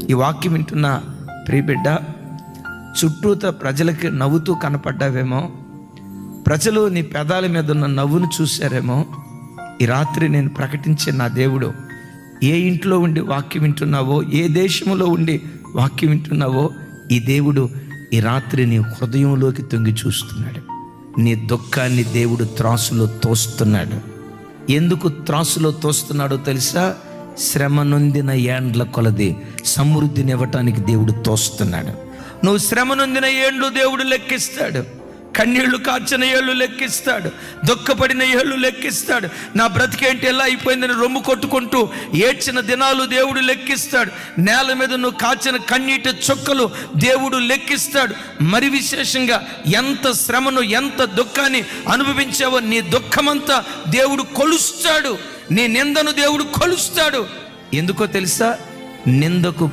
ఈ వాక్యం వింటున్న ప్రియబిడ్డ, చుట్టూత ప్రజలకి నవ్వుతూ కనపడ్డావేమో, ప్రజలు నీ పెదాల మీద ఉన్న నవ్వును చూశారేమో. ఈ రాత్రి నేను ప్రకటించే నా దేవుడు, ఏ ఇంట్లో ఉండి వాక్యం వింటున్నావో, ఏ దేశంలో ఉండి వాక్యం వింటున్నావో, ఈ దేవుడు ఈ రాత్రి నీ హృదయంలోకి తొంగి చూస్తున్నాడు. నీ దుఃఖాన్ని దేవుడు త్రాసులో తోస్తున్నాడు. ఎందుకు త్రాసులో తోస్తున్నాడో తెలుసా? శ్రమ నొందిన ఏండ్ల కొలది సమృద్ధిని ఇవ్వటానికి దేవుడు తోస్తున్నాడు. నువ్వు శ్రమ నొందిన ఏండ్లు దేవుడు లెక్కిస్తాడు. కన్నీళ్లు కార్చిన ఏళ్ళు లెక్కిస్తాడు. దుఃఖపడిన ఏళ్ళు లెక్కిస్తాడు. నా బ్రతికేంటి ఎలా అయిపోయిందని రొమ్ము కొట్టుకుంటూ ఏడ్చిన దినాలు దేవుడు లెక్కిస్తాడు. నేల మీద నువ్వు కాచిన కన్నీటి చుక్కలు దేవుడు లెక్కిస్తాడు. మరి విశేషంగా ఎంత శ్రమను, ఎంత దుఃఖాన్ని అనుభవించావో నీ దుఃఖమంతా దేవుడు కొలుస్తాడు. నీ నిందను దేవుడు కొలుస్తాడు. ఎందుకో తెలుసా? నిందకు